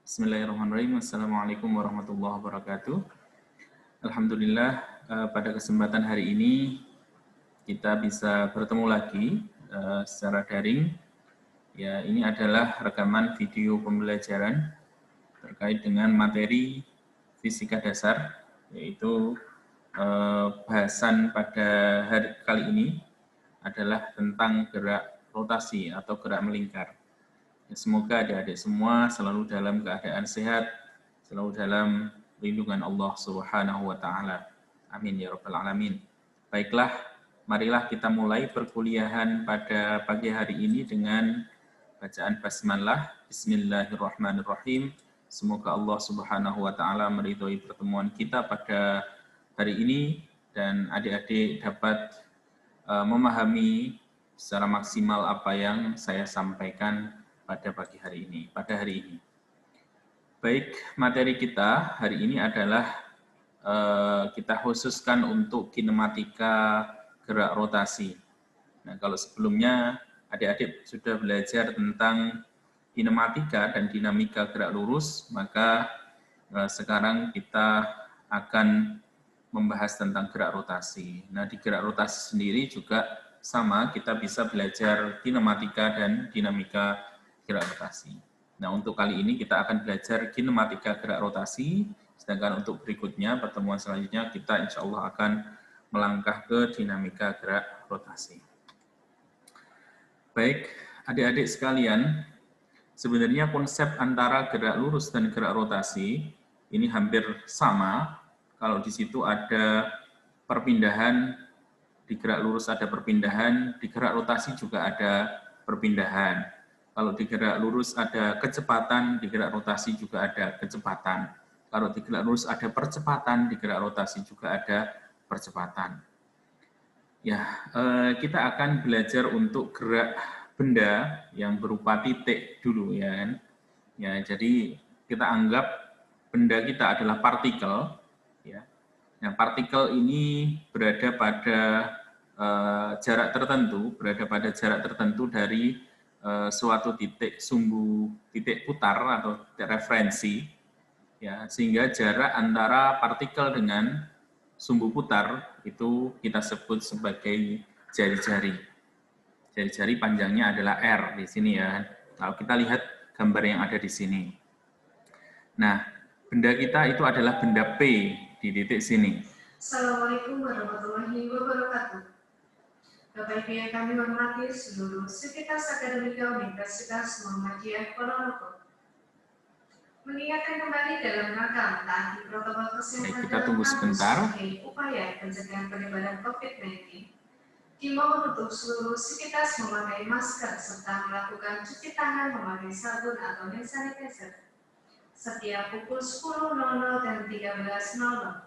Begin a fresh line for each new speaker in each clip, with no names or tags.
Bismillahirrahmanirrahim. Assalamualaikum warahmatullahi wabarakatuh. Alhamdulillah, pada kesempatan hari ini kita bisa bertemu lagi secara daring. Ya, ini adalah rekaman video pembelajaran terkait dengan materi fisika dasar, yaitu bahasan pada hari kali ini adalah tentang gerak rotasi atau gerak melingkar. Semoga adik-adik semua selalu dalam keadaan sehat, selalu dalam lindungan Allah Subhanahu wa taala. Amin ya rabbal alamin. Baiklah, marilah kita mulai perkuliahan pada pagi hari ini dengan bacaan basmalah. Bismillahirrahmanirrahim. Semoga Allah Subhanahu wa taala meridhoi pertemuan kita pada hari ini dan adik-adik dapat memahami secara maksimal apa yang saya sampaikan pada pagi hari ini, Baik, materi kita hari ini adalah kita khususkan untuk kinematika gerak rotasi. Nah, kalau sebelumnya adik-adik sudah belajar tentang kinematika dan dinamika gerak lurus, maka sekarang kita akan membahas tentang gerak rotasi. Nah, di gerak rotasi sendiri juga sama, kita bisa belajar kinematika dan dinamika gerak rotasi. Nah, untuk kali ini kita akan belajar kinematika gerak rotasi, sedangkan untuk berikutnya, pertemuan selanjutnya, kita insya Allah akan melangkah ke dinamika gerak rotasi. Baik, adik-adik sekalian, sebenarnya konsep antara gerak lurus dan gerak rotasi ini hampir sama. Kalau di situ ada perpindahan, di gerak lurus ada perpindahan, di gerak rotasi juga ada perpindahan. Kalau di gerak lurus ada kecepatan, di gerak rotasi juga ada kecepatan. Kalau di gerak lurus ada percepatan, di gerak rotasi juga ada percepatan. Ya, kita akan belajar untuk gerak benda yang berupa titik dulu ya kan. Ya, jadi kita anggap benda kita adalah partikel ya. Nah, partikel ini berada pada jarak tertentu dari suatu titik sumbu titik putar atau titik referensi ya, sehingga jarak antara partikel dengan sumbu putar itu kita sebut sebagai jari-jari. Jari-jari panjangnya adalah R di sini ya. Kalau kita lihat gambar yang ada di sini. Nah, benda kita itu adalah benda P di titik sini.
Assalamualaikum warahmatullahi wabarakatuh. Bapak Ibu yang kami hormati seluruh sivitas akademika Universitas Muhammadiyah Ponorogo. Mengingatkan kembali dalam rangka mentaati protokol kesehatan
kita tunggu sebentar.
Sebagai upaya pencegahan penyebaran COVID-19, diimbau untuk seluruh sivitas memakai masker serta melakukan cuci tangan memakai sabun atau hand sanitizer setiap pukul 10.00 dan 13.00.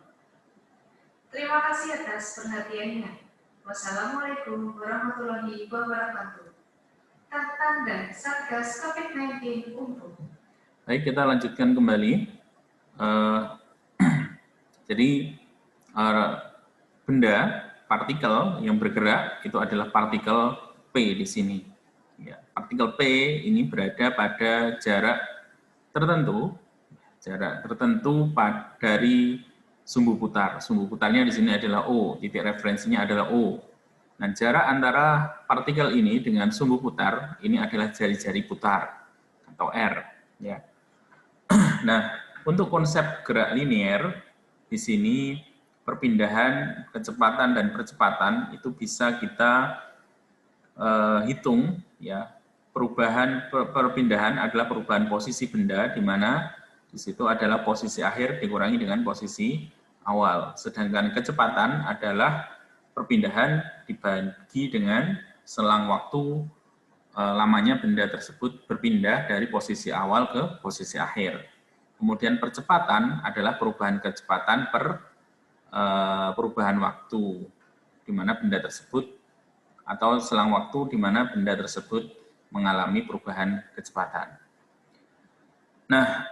Terima kasih atas perhatiannya. Wassalamualaikum warahmatullahi wabarakatuh. Tanda Satgas COVID-19 untuk.
Baik, kita lanjutkan kembali. Jadi benda partikel yang bergerak itu adalah partikel P di sini. Ya, partikel P ini berada pada jarak tertentu dari sumbu putar. Sumbu putarnya di sini adalah O, titik referensinya adalah O. Nah, jarak antara partikel ini dengan sumbu putar ini adalah jari-jari putar atau R. Ya. Nah, untuk konsep gerak linier di sini perpindahan kecepatan dan percepatan itu bisa kita hitung ya. Perpindahan adalah perubahan posisi benda di mana di situ adalah posisi akhir dikurangi dengan posisi awal. Sedangkan kecepatan adalah perpindahan dibagi dengan selang waktu lamanya benda tersebut berpindah dari posisi awal ke posisi akhir. Kemudian percepatan adalah perubahan kecepatan per perubahan waktu di mana benda tersebut atau selang waktu di mana benda tersebut mengalami perubahan kecepatan. Nah,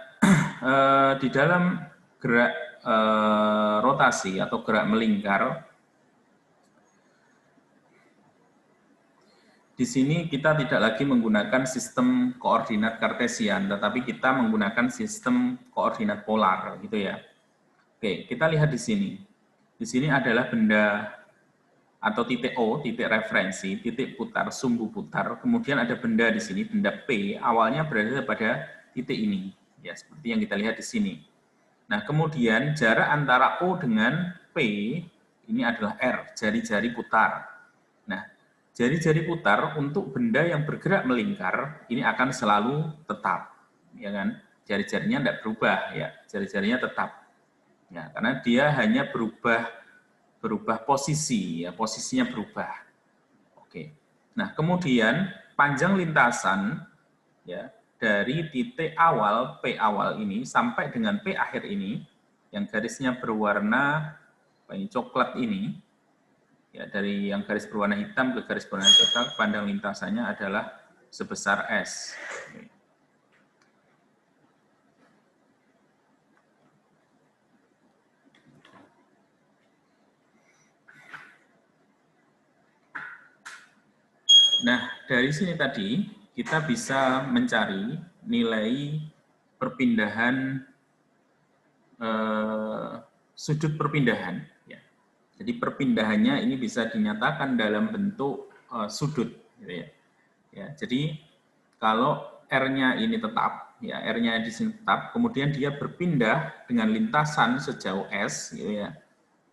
di dalam gerak rotasi atau gerak melingkar, di sini kita tidak lagi menggunakan sistem koordinat kartesian, tetapi kita menggunakan sistem koordinat polar, gitu ya. Oke, kita lihat di sini. Di sini adalah benda atau titik O, titik referensi, titik putar, sumbu putar. Kemudian ada benda di sini, benda P, awalnya berada pada titik ini, ya seperti yang kita lihat di sini. Nah, kemudian jarak antara O dengan P ini adalah R, jari-jari putar. Nah, jari-jari putar untuk benda yang bergerak melingkar ini akan selalu tetap, ya kan? Jari-jarinya tidak berubah, ya, jari-jarinya tetap, ya, karena dia hanya berubah posisi, ya, posisinya berubah. Oke. Nah, kemudian panjang lintasan, ya, dari titik awal P awal ini sampai dengan P akhir ini, yang garisnya berwarna coklat ini, ya, dari yang garis berwarna hitam ke garis berwarna coklat, panjang lintasannya adalah sebesar S. Nah, dari sini tadi kita bisa mencari nilai perpindahan sudut perpindahan. Ya. Jadi perpindahannya ini bisa dinyatakan dalam bentuk sudut. Gitu ya. Ya, jadi kalau R-nya ini tetap, ya R-nya di sini tetap, kemudian dia berpindah dengan lintasan sejauh S, gitu ya,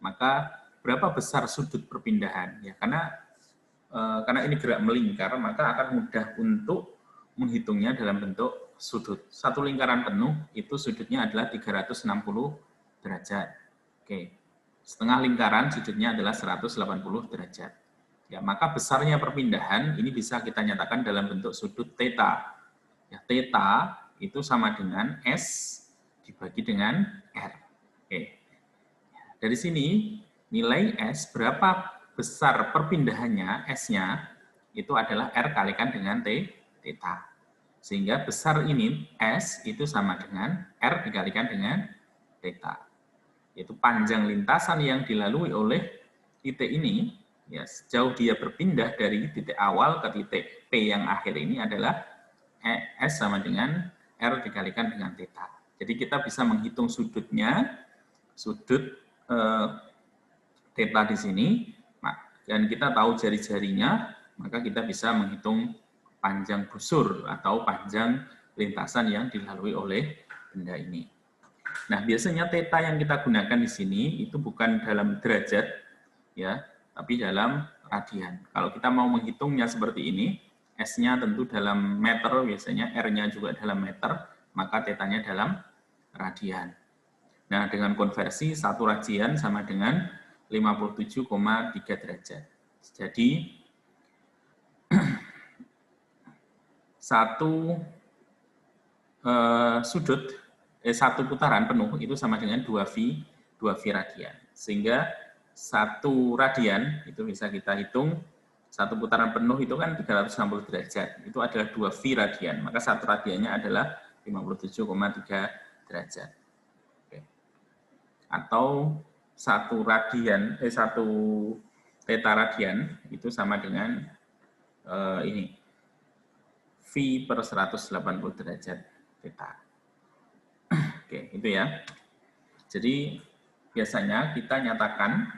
maka berapa besar sudut perpindahan? Ya, karena ini gerak melingkar, maka akan mudah untuk menghitungnya dalam bentuk sudut. Satu lingkaran penuh itu sudutnya adalah 360 derajat. Oke. Setengah lingkaran sudutnya adalah 180 derajat. Ya, maka besarnya perpindahan ini bisa kita nyatakan dalam bentuk sudut theta. Ya, theta itu sama dengan S dibagi dengan R. Oke. Dari sini nilai S berapa besar perpindahannya S-nya itu adalah R kalikan dengan theta. Sehingga besar ini S itu sama dengan R dikalikan dengan theta. Yaitu panjang lintasan yang dilalui oleh titik ini, ya, sejauh dia berpindah dari titik awal ke titik P yang akhir ini adalah S sama dengan R dikalikan dengan theta. Jadi kita bisa menghitung sudutnya, sudut theta di sini, dan kita tahu jari-jarinya, maka kita bisa menghitung panjang busur atau panjang lintasan yang dilalui oleh benda ini. Nah, biasanya theta yang kita gunakan di sini itu bukan dalam derajat, ya, tapi dalam radian. Kalau kita mau menghitungnya seperti ini, S-nya tentu dalam meter, biasanya R-nya juga dalam meter, maka theta-nya dalam radian. Nah, dengan konversi 1 radian sama dengan 57,3 derajat. Jadi, satu satu putaran penuh itu sama dengan 2V radian. Sehingga 1 radian itu bisa kita hitung, satu putaran penuh itu kan 360 derajat. Itu adalah 2V radian. Maka 1 radiannya adalah 57,3 derajat. Oke. Atau 1 theta radian itu sama dengan ini V per 180 derajat theta. Oke, itu ya. Jadi biasanya kita nyatakan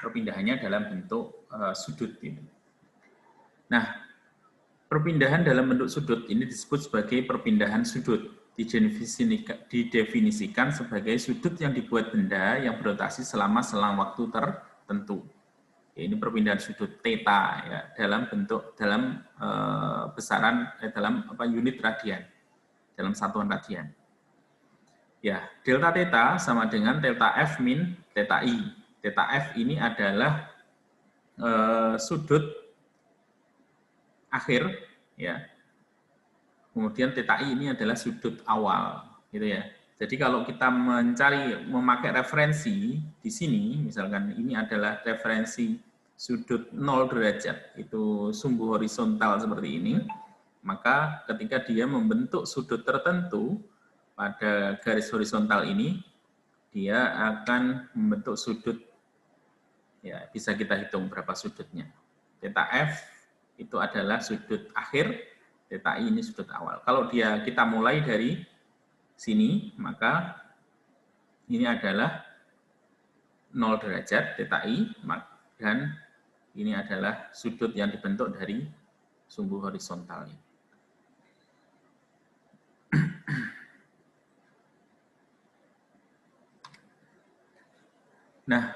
perpindahannya dalam bentuk sudut ini. Nah, perpindahan dalam bentuk sudut ini disebut sebagai perpindahan sudut. Didefinisikan sebagai sudut yang dibuat benda yang berotasi selama selang waktu tertentu. Ya, ini perpindahan sudut theta, ya, dalam besaran dalam unit radian, dalam satuan radian. Ya, delta theta sama dengan delta F min theta I. Theta F ini adalah sudut akhir, ya. Kemudian theta I ini adalah sudut awal, gitu ya. Jadi kalau kita memakai referensi di sini, misalkan ini adalah referensi sudut 0 derajat, itu sumbu horizontal seperti ini, maka ketika dia membentuk sudut tertentu pada garis horizontal ini, dia akan membentuk sudut, ya bisa kita hitung berapa sudutnya. Theta F itu adalah sudut akhir, theta I ini sudut awal. Kalau kita mulai dari sini, maka ini adalah 0 derajat theta I, dan ini adalah sudut yang dibentuk dari sumbu horizontal. Nah,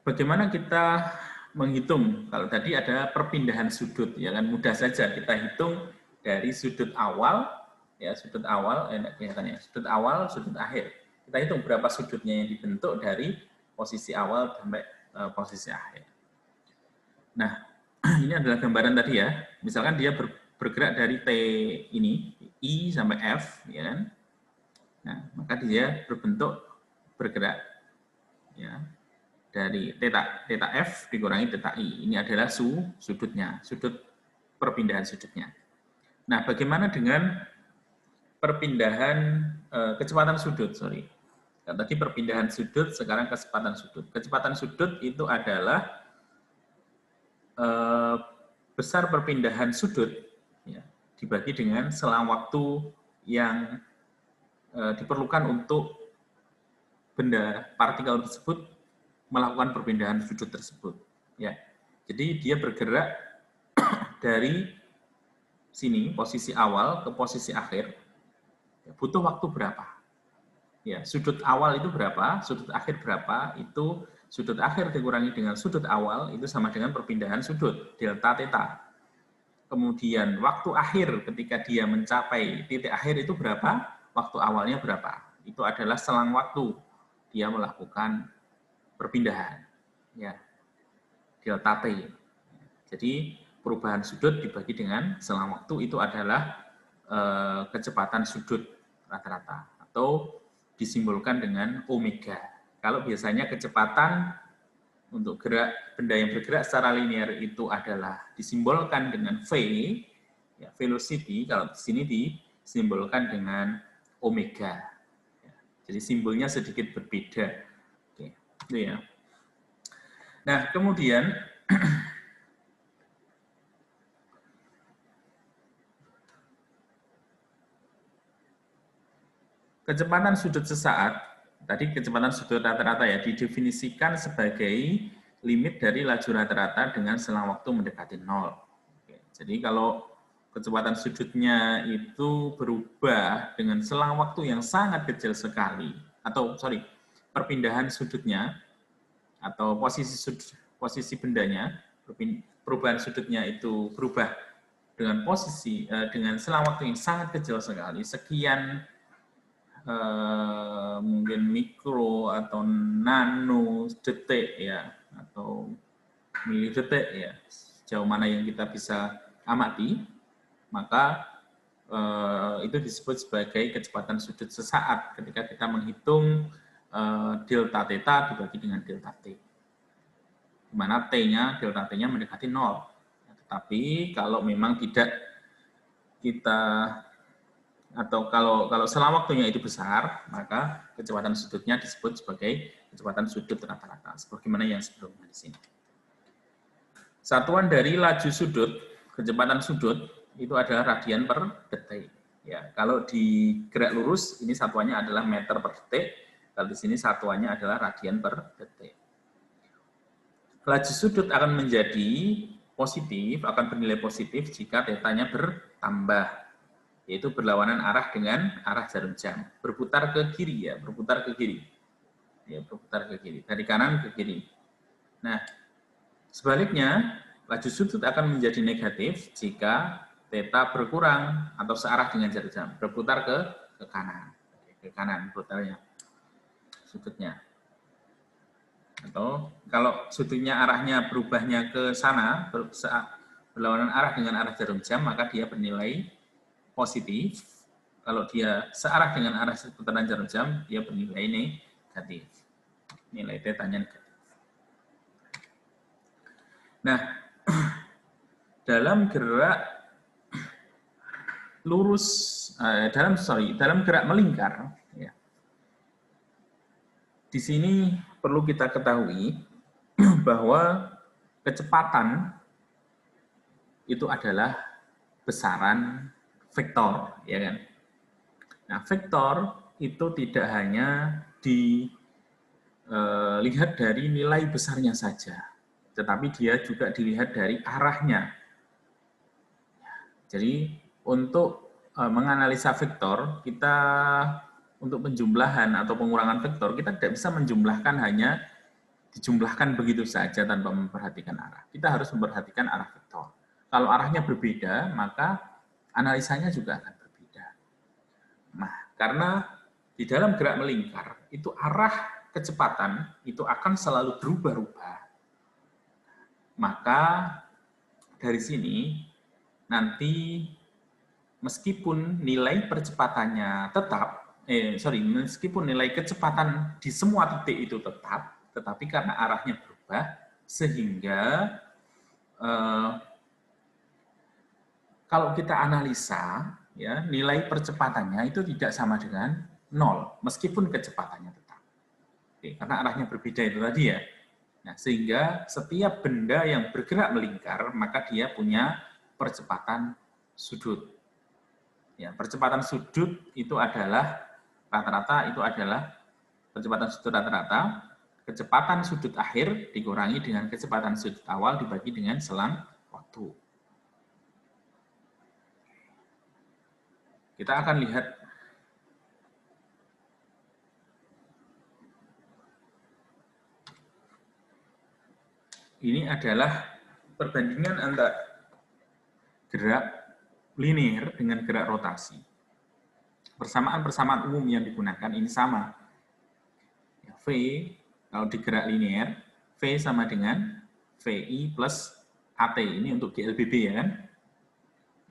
bagaimana kita menghitung? Kalau tadi ada perpindahan sudut, ya kan mudah saja kita hitung dari sudut awal, ya sudut awal, kelihatannya sudut awal, sudut akhir. Kita hitung berapa sudutnya yang dibentuk dari posisi awal sampai posisi akhir. Nah, ini adalah gambaran tadi ya. Misalkan dia bergerak dari T ini, I sampai F, ya kan? Nah, maka dia bergerak ya dari theta F dikurangi theta I. Ini adalah sudutnya, sudut perpindahan sudutnya. Nah, bagaimana dengan perpindahan kecepatan sudut? Tadi perpindahan sudut, sekarang kecepatan sudut. Kecepatan sudut itu adalah besar perpindahan sudut ya, dibagi dengan selang waktu yang diperlukan untuk benda partikel tersebut melakukan perpindahan sudut tersebut. Ya, jadi dia bergerak dari sini posisi awal ke posisi akhir. Butuh waktu berapa? Ya, sudut awal itu berapa? Sudut akhir berapa? Itu sudut akhir dikurangi dengan sudut awal itu sama dengan perpindahan sudut delta theta. Kemudian waktu akhir ketika dia mencapai titik akhir itu berapa? Waktu awalnya berapa? Itu adalah selang waktu dia melakukan perpindahan, ya, delta T. Jadi perubahan sudut dibagi dengan selang waktu itu adalah kecepatan sudut rata-rata atau disimbolkan dengan omega. Kalau biasanya kecepatan untuk benda yang bergerak secara linear itu adalah disimbolkan dengan V, ya, velocity. Kalau di sini disimbolkan dengan omega. Jadi simbolnya sedikit berbeda. Oke, itu ya. Nah, kemudian kecepatan sudut sesaat, tadi kecepatan sudut rata-rata ya, didefinisikan sebagai limit dari laju rata-rata dengan selang waktu mendekati 0. Oke, jadi kalau kecepatan sudutnya itu berubah dengan selang waktu yang sangat kecil sekali, atau perpindahan sudutnya atau posisi bendanya, perubahan sudutnya itu berubah dengan dengan selang waktu yang sangat kecil sekali, sekian mungkin mikro atau nano detik ya, atau milidetik ya, sejauh mana yang kita bisa amati, maka itu disebut sebagai kecepatan sudut sesaat ketika kita menghitung delta theta dibagi dengan delta t, di mana delta t-nya mendekati 0. Tetapi kalau memang tidak atau kalau selang waktunya itu besar, maka kecepatan sudutnya disebut sebagai kecepatan sudut rata-rata, sebagaimana yang sebelumnya di sini. Satuan dari laju sudut, kecepatan sudut itu adalah radian per detik. Ya, kalau di gerak lurus ini satuannya adalah meter per detik, kalau di sini satuannya adalah radian per detik. Laju sudut akan menjadi positif, akan bernilai positif jika θ-nya bertambah, yaitu berlawanan arah dengan arah jarum jam, berputar ke kiri ya, berputar ke kiri. Ya, berputar ke kiri, dari kanan ke kiri. Nah, sebaliknya, laju sudut akan menjadi negatif jika θ berkurang atau searah dengan jarum jam, berputar ke kanan putarnya sudutnya. Atau kalau sudutnya arahnya berubahnya ke sana, berlawanan arah dengan arah jarum jam, maka dia bernilai positif. Kalau dia searah dengan arah putaran jarum jam, dia bernilai negatif. Nilai θ-nya negatif. Nah, dalam gerak lurus, dalam gerak melingkar, ya, di sini perlu kita ketahui bahwa kecepatan itu adalah besaran vektor, ya kan? Nah, vektor itu tidak hanya dilihat dari nilai besarnya saja, tetapi dia juga dilihat dari arahnya. Jadi untuk menganalisa vektor, kita untuk penjumlahan atau pengurangan vektor, kita tidak bisa menjumlahkan hanya dijumlahkan begitu saja tanpa memperhatikan arah. Kita harus memperhatikan arah vektor. Kalau arahnya berbeda, maka analisanya juga akan berbeda. Nah, karena di dalam gerak melingkar, itu arah kecepatan itu akan selalu berubah-ubah. Maka dari sini, nanti meskipun nilai percepatannya tetap, meskipun nilai kecepatan di semua titik itu tetap, tetapi karena arahnya berubah, sehingga kalau kita analisa, ya nilai percepatannya itu tidak sama dengan 0, meskipun kecepatannya tetap. Oke, karena arahnya berbeda itu tadi ya. Nah, sehingga setiap benda yang bergerak melingkar, maka dia punya percepatan sudut. Ya, percepatan sudut itu adalah rata-rata itu adalah percepatan sudut rata-rata, kecepatan sudut akhir dikurangi dengan kecepatan sudut awal dibagi dengan selang waktu. Kita akan lihat ini adalah perbandingan antara gerak linear dengan gerak rotasi. Persamaan-persamaan umum yang digunakan ini sama. V, kalau di gerak linear, V sama dengan VI plus AT. Ini untuk GLBB ya kan?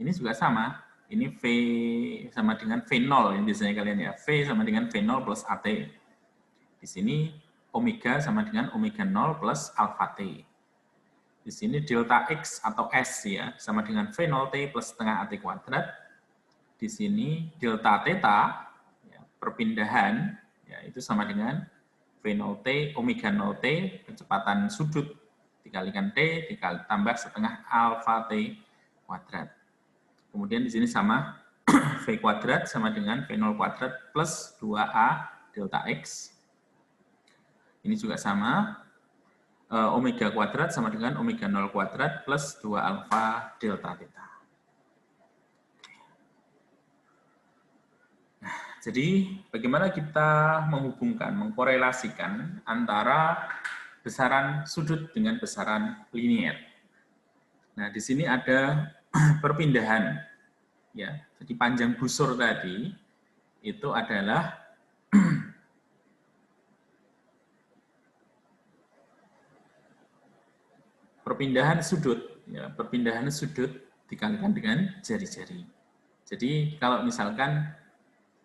Ini juga sama. Ini V sama dengan V0 yang biasanya kalian ya. V sama dengan V0 plus AT. Di sini omega sama dengan omega 0 plus alpha T. Di sini delta X atau S ya, sama dengan V0T plus setengah AT kuadrat. Di sini delta theta, ya, perpindahan, ya, itu sama dengan V0T, omega 0T, kecepatan sudut dikalikan T, tambah setengah alpha T kuadrat. Kemudian di sini sama V kuadrat sama dengan V0 kuadrat plus 2A delta X. Ini juga sama, omega kuadrat sama dengan omega 0 kuadrat plus 2 alfa delta theta. Nah, jadi bagaimana kita menghubungkan, mengkorelasikan antara besaran sudut dengan besaran linear. Nah, di sini ada perpindahan. Ya, jadi panjang busur tadi itu adalah perpindahan sudut, ya, perpindahan sudut dikalikan dengan jari-jari. Jadi kalau misalkan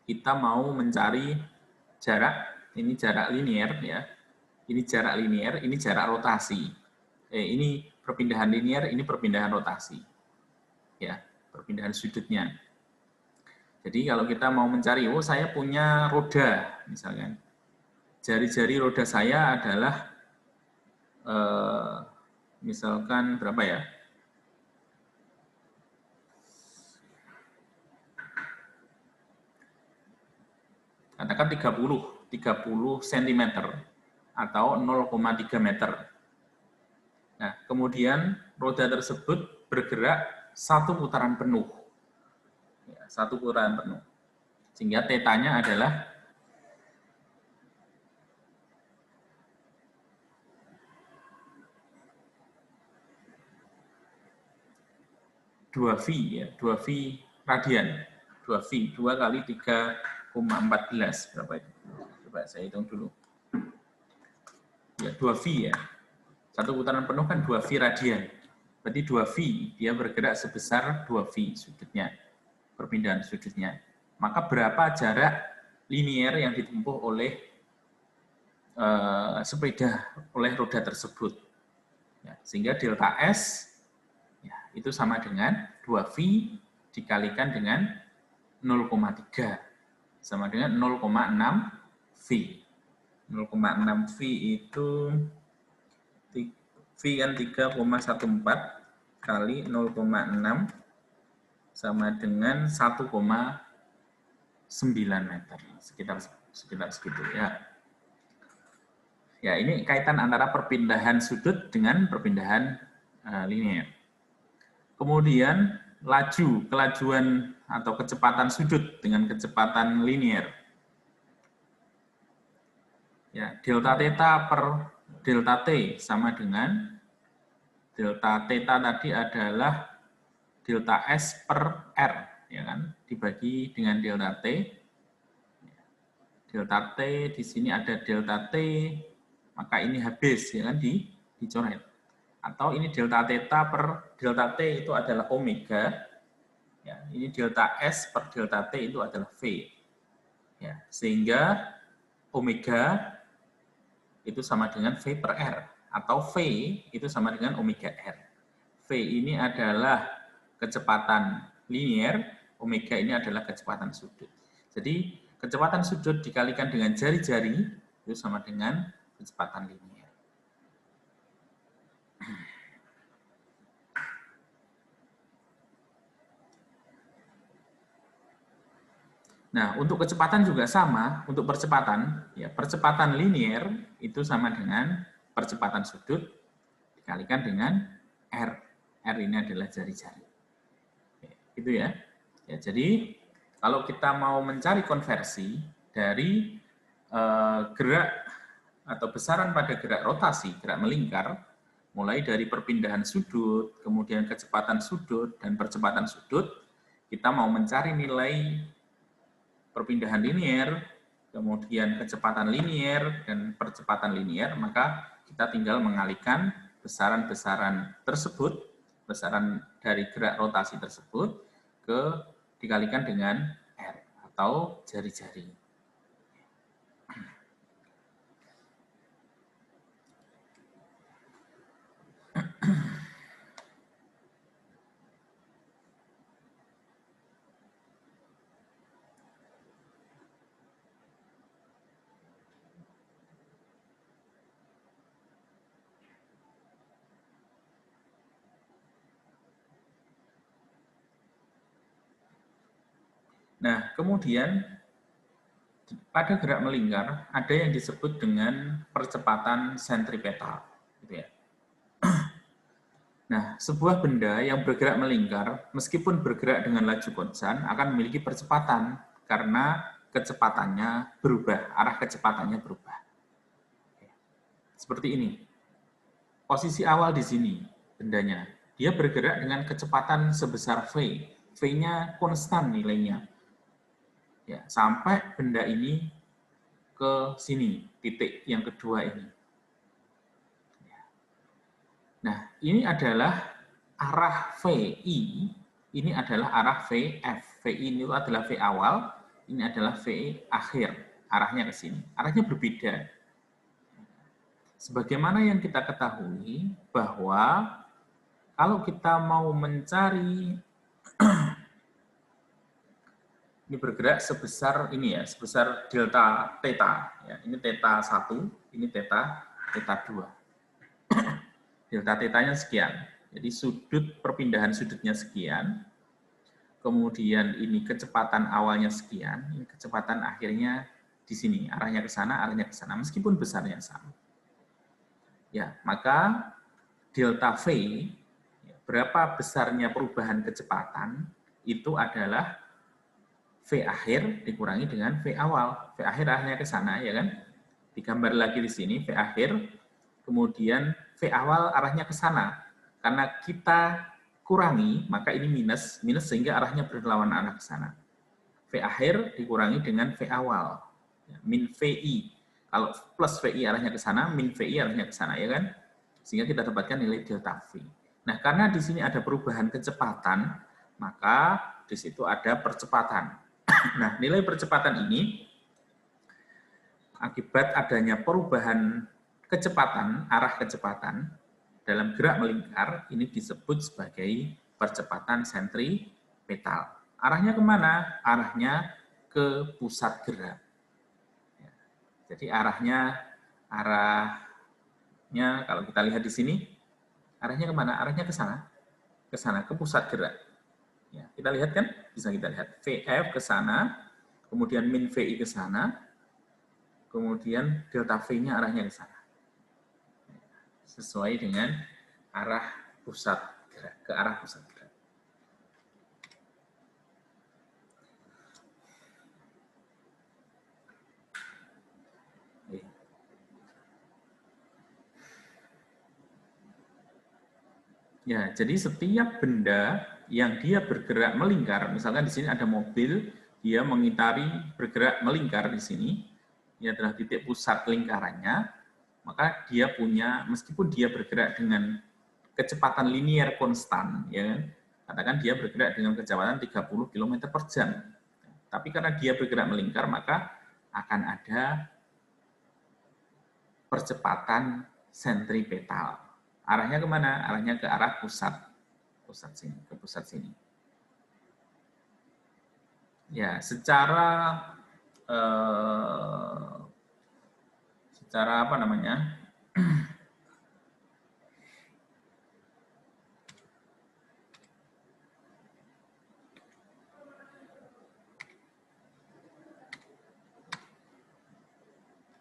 kita mau mencari jarak, ini jarak linear ya, ini jarak linear, ini jarak rotasi. Ini perpindahan linear, ini perpindahan rotasi, ya, perpindahan sudutnya. Jadi kalau kita mau mencari, oh saya punya roda, misalkan, jari-jari roda saya adalah misalkan berapa ya? Katakan 30 cm atau 0,3 meter. Nah, kemudian roda tersebut bergerak satu putaran penuh. Ya, satu putaran penuh. Sehingga tetanya adalah dua V ya, 2V radian. 2V, 2 kali 3,14 berapa itu? Coba saya hitung dulu. Ya, 2V ya. Satu putaran penuh kan 2V radian. Berarti 2V, dia bergerak sebesar 2V sudutnya, perpindahan sudutnya. Maka berapa jarak linear yang ditempuh oleh sepeda, oleh roda tersebut. Ya, sehingga delta S ya, itu sama dengan 2V dikalikan dengan 0,3. Sama dengan 0,6 V. 0,6 V itu V kan 3,14 kali 0,6 sama dengan 1,9 meter. Sekitar segitu ya. Ya, ini kaitan antara perpindahan sudut dengan perpindahan linier. Kemudian kelajuan atau kecepatan sudut dengan kecepatan linier. Ya, delta theta per delta t sama dengan delta theta tadi adalah delta S per R, ya kan? Dibagi dengan delta T. Delta T di sini ada delta T, maka ini habis, ya kan? Dicoret. Atau ini delta theta per delta T itu adalah omega. Ya, ini delta S per delta T itu adalah V. Ya, sehingga omega itu sama dengan V per R. Atau V itu sama dengan omega R. V ini adalah kecepatan linier, omega ini adalah kecepatan sudut. Jadi, kecepatan sudut dikalikan dengan jari-jari itu sama dengan kecepatan linier. Nah, untuk kecepatan juga sama, untuk percepatan, ya percepatan linier itu sama dengan percepatan sudut dikalikan dengan R. R ini adalah jari-jari. Gitu ya. Ya, jadi kalau kita mau mencari konversi dari gerak atau besaran pada gerak rotasi, gerak melingkar, mulai dari perpindahan sudut, kemudian kecepatan sudut, dan percepatan sudut, kita mau mencari nilai perpindahan linier, kemudian kecepatan linier, dan percepatan linier, maka kita tinggal mengalihkan besaran-besaran tersebut, besaran dari gerak rotasi tersebut, dikalikan dengan R, atau jari-jari. Nah, kemudian pada gerak melingkar ada yang disebut dengan percepatan sentripetal, gitu ya. Nah, sebuah benda yang bergerak melingkar, meskipun bergerak dengan laju konstan, akan memiliki percepatan karena kecepatannya berubah, arah kecepatannya berubah. Seperti ini. Posisi awal di sini bendanya, dia bergerak dengan kecepatan sebesar V. V-nya konstan nilainya. Ya, sampai benda ini ke sini, titik yang kedua ini. Nah, ini adalah arah VI, ini adalah arah VF. VI ini adalah V awal, ini adalah V akhir, arahnya ke sini. Arahnya berbeda. Sebagaimana yang kita ketahui bahwa kalau kita mau mencari ini bergerak sebesar ini ya, sebesar delta theta. Ya, ini theta 1, ini theta 2. Delta theta-nya sekian. Jadi sudut perpindahan sudutnya sekian. Kemudian ini kecepatan awalnya sekian, ini kecepatan akhirnya di sini, arahnya ke sana, meskipun besarnya sama. Ya, maka delta V, berapa besarnya perubahan kecepatan, itu adalah V akhir dikurangi dengan V awal. V akhir arahnya ke sana, ya kan? Digambar lagi di sini, V akhir, kemudian V awal arahnya ke sana. Karena kita kurangi, maka ini minus sehingga arahnya berlawanan arah ke sana. V akhir dikurangi dengan V awal, min VI. Kalau plus VI arahnya ke sana, min VI arahnya ke sana, ya kan? Sehingga kita dapatkan nilai delta V. Nah, karena di sini ada perubahan kecepatan, maka di situ ada percepatan. Nah, nilai percepatan ini akibat adanya perubahan kecepatan, arah kecepatan dalam gerak melingkar, ini disebut sebagai percepatan sentripetal. Arahnya kemana? Arahnya ke pusat gerak. Jadi arahnya kalau kita lihat di sini, arahnya kemana? Arahnya ke sana. ke sana, ke pusat gerak. Ya, kita lihat kan, bisa kita lihat VF ke sana, kemudian min VI ke sana, kemudian delta V-nya arahnya ke sana. Sesuai dengan arah pusat gerak, ke arah pusat gerak. Ya, jadi setiap benda yang dia bergerak melingkar, misalkan di sini ada mobil, dia mengitari bergerak melingkar di sini, ini adalah titik pusat lingkarannya, maka dia punya, meskipun dia bergerak dengan kecepatan linier konstan, ya, katakan dia bergerak dengan kecepatan 30 km per jam, tapi karena dia bergerak melingkar, maka akan ada percepatan sentripetal. Arahnya kemana? Arahnya ke arah pusat sini, ke pusat sini. Ya, secara apa namanya?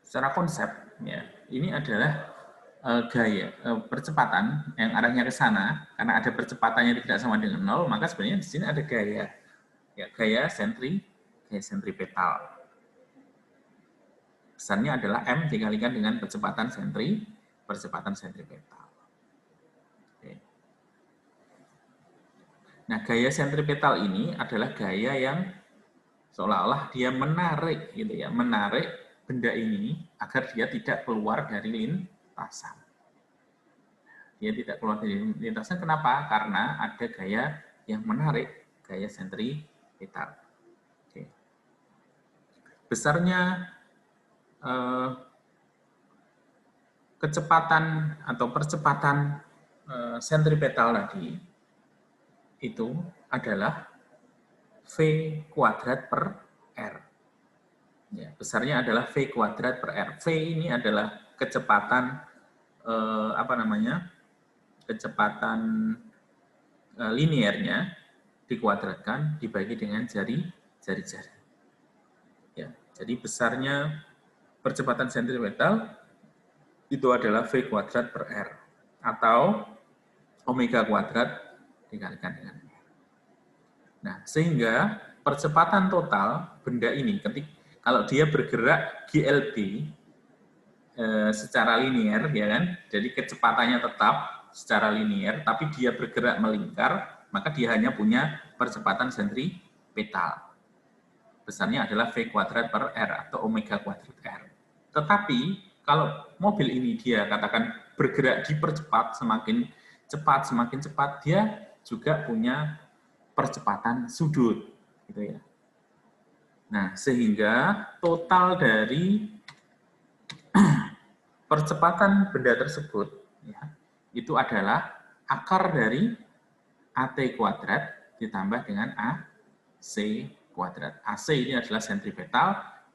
Secara konsep, ya, ini adalah gaya percepatan yang arahnya ke sana, karena ada percepatannya tidak sama dengan 0, maka sebenarnya di sini ada gaya, ya, gaya sentripetal. Besarnya adalah M dikalikan dengan percepatan sentripetal. Oke. Nah, gaya sentripetal ini adalah gaya yang seolah-olah dia menarik, gitu ya, menarik benda ini agar dia tidak keluar dari lintasan. Dia tidak keluar dari lintasan, kenapa? Karena ada gaya yang menarik, gaya sentripetal. Oke. Besarnya kecepatan atau percepatan sentripetal tadi itu adalah V kuadrat per R. Ya, besarnya adalah V kuadrat per R. V ini adalah kecepatan kecepatan liniernya dikuadratkan dibagi dengan jari-jari. Ya, jadi besarnya percepatan sentripetal itu adalah V kuadrat per R atau omega kuadrat dikalikan dengan R. Nah, sehingga percepatan total benda ini kalau dia bergerak GLB secara linier, ya kan? Jadi kecepatannya tetap secara linier, tapi dia bergerak melingkar, maka dia hanya punya percepatan sentripetal. Besarnya adalah V kuadrat per R atau omega kuadrat R. Tetapi kalau mobil ini dia katakan bergerak dipercepat, semakin cepat, dia juga punya percepatan sudut, gitu ya. Nah, sehingga total dari percepatan benda tersebut ya, itu adalah akar dari AT kuadrat ditambah dengan AC kuadrat. AC ini adalah sentripetal,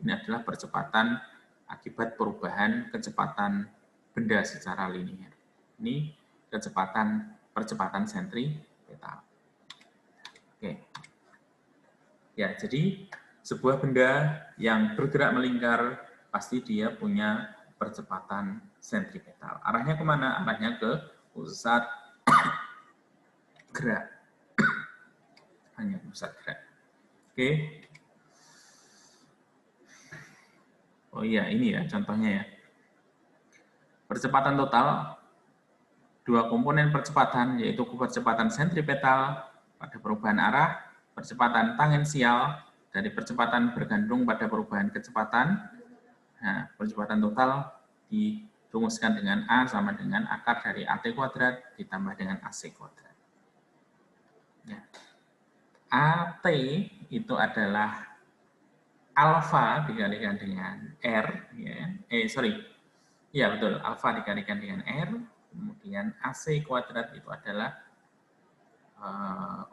ini adalah percepatan akibat perubahan kecepatan benda secara linier. Ini percepatan sentripetal. Oke. Ya, jadi sebuah benda yang bergerak melingkar pasti dia punya percepatan sentripetal. Arahnya kemana? Arahnya ke pusat gerak. Hanya pusat gerak. Oke. Oh iya, ini ya contohnya ya. Percepatan total, dua komponen percepatan, yaitu percepatan sentripetal pada perubahan arah, percepatan tangensial dari percepatan bergantung pada perubahan kecepatan. Nah, percepatan total dirumuskan dengan A sama dengan akar dari AT kuadrat ditambah dengan AC kuadrat. Ya. AT itu adalah alfa dikalikan dengan R, ya. Ya betul, alfa dikalikan dengan R, kemudian AC kuadrat itu adalah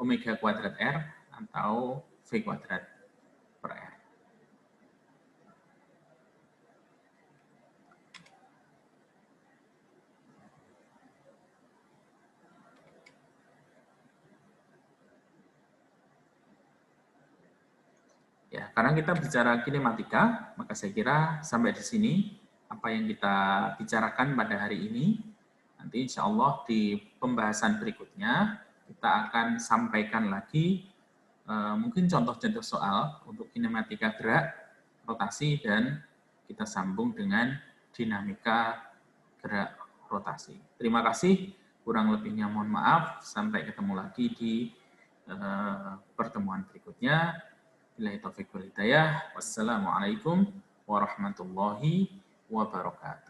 omega kuadrat R atau V kuadrat per R. Ya, karena kita bicara kinematika, maka saya kira sampai di sini apa yang kita bicarakan pada hari ini. Nanti insya Allah di pembahasan berikutnya kita akan sampaikan lagi mungkin contoh-contoh soal untuk kinematika gerak, rotasi, dan kita sambung dengan dinamika gerak rotasi. Terima kasih, kurang lebihnya mohon maaf. Sampai ketemu lagi di pertemuan berikutnya. Billahi taufiq wal hidayah. Wassalamualaikum warahmatullahi wabarakatuh.